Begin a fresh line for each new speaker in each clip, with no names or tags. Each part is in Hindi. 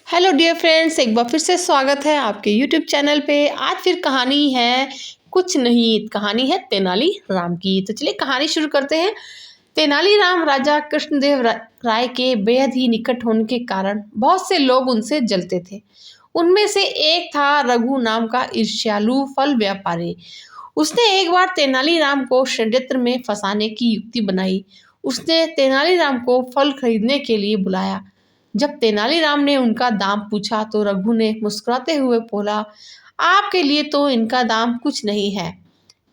हेलो डियर फ्रेंड्स, एक बार फिर से स्वागत है आपके यूट्यूब चैनल पे। आज फिर कहानी है कुछ नहीं, कहानी है तेनाली राम की। तो चलिए कहानी शुरू करते हैं। तेनाली राम राजा कृष्णदेव राय के बेहद ही निकट होने के कारण बहुत से लोग उनसे जलते थे। उनमें से एक था रघु नाम का ईर्ष्यालु फल व्यापारी। उसने एक बार तेनालीराम को षड्यंत्र में फंसाने की युक्ति बनाई। उसने तेनालीराम को फल खरीदने के लिए बुलाया। जब तेनालीराम ने उनका दाम पूछा तो रघु ने मुस्कुराते हुए बोला, आपके लिए तो इनका दाम कुछ नहीं है।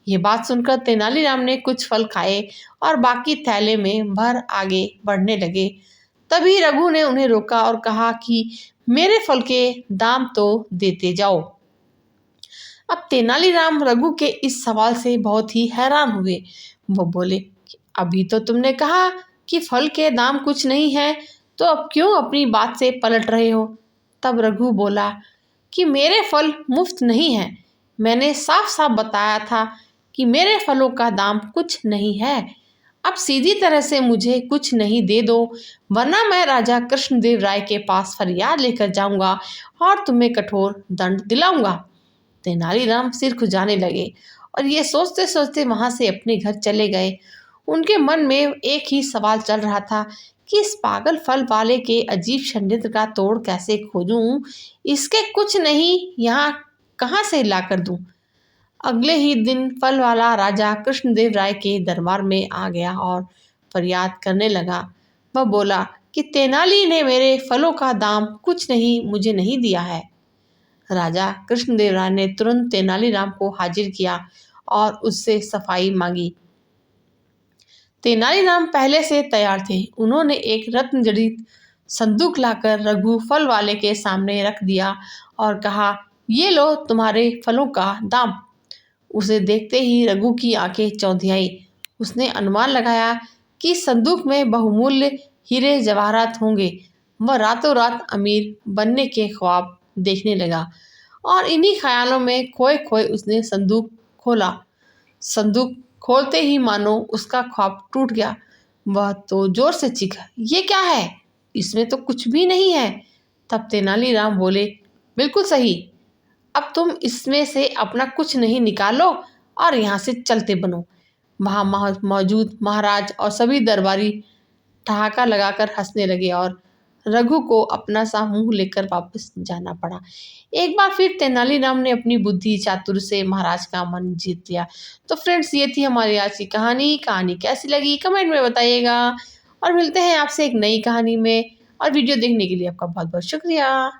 ये बात सुनकर तेनालीराम ने कुछ फल खाए और बाकी थैले में भर आगे बढ़ने लगे। तभी रघु ने उन्हें रोका और कहा कि मेरे फल के दाम तो देते जाओ। अब तेनालीराम रघु के इस सवाल से बहुत ही हैरान हुए। वो बोले, अभी तो तुमने कहा कि फल के दाम कुछ नहीं है, तो अब क्यों अपनी बात से पलट रहे हो? तब रघु बोला कि मेरे फल मुफ्त नहीं हैं। मैंने साफ साफ बताया था कि मेरे फलों का दाम कुछ नहीं है। अब सीधी तरह से मुझे कुछ नहीं दे दो, वरना मैं राजा कृष्णदेव राय के पास फरियाद लेकर जाऊंगा और तुम्हें कठोर दंड दिलाऊंगा। तेनालीराम सिर खुजाने लगे और ये सोचते सोचते वहां से अपने घर चले गए। उनके मन में एक ही सवाल चल रहा था कि इस पागल फल वाले के अजीब षड्यंत्र का तोड़ कैसे खोजूं, इसके कुछ नहीं यहाँ कहाँ से ला कर दूं। अगले ही दिन फल वाला राजा कृष्णदेव राय के दरबार में आ गया और फरियाद करने लगा। वह बोला कि तेनाली ने मेरे फलों का दाम कुछ नहीं मुझे नहीं दिया है। राजा कृष्णदेव राय ने तुरंत तेनालीराम को हाजिर किया और उससे सफाई मांगी। तेनालीराम पहले से तैयार थे। उन्होंने एक रत्न जड़ित संदूक लाकर रघु फल वाले के सामने रख दिया और कहा, ये लो तुम्हारे फलों का दाम। उसे देखते ही रघु की आंखें चौंधियाई। उसने अनुमान लगाया कि संदूक में बहुमूल्य हीरे जवाहरात होंगे। वह रातों रात अमीर बनने के ख्वाब देखने लगा और इन्हीं ख्यालों में खोए खोए उसने संदूक खोला। संदूक खोलते ही मानो उसका ख्वाब टूट गया। वह तो जोर से चीखा, ये क्या है? इसमें तो कुछ भी नहीं है। तब तेनालीराम बोले, बिल्कुल सही। अब तुम इसमें से अपना कुछ नहीं निकालो और यहाँ से चलते बनो। वहाँ मौजूद महाराज और सभी दरबारी ठहाका लगाकर हंसने लगे और रघु को अपना सा मुंह लेकर वापस जाना पड़ा। एक बार फिर तेनालीराम ने अपनी बुद्धि चातुर से महाराज का मन जीत लिया। तो फ्रेंड्स, ये थी हमारी आज की कहानी। कहानी कैसी लगी कमेंट में बताइएगा और मिलते हैं आपसे एक नई कहानी में। और वीडियो देखने के लिए आपका बहुत बहुत शुक्रिया।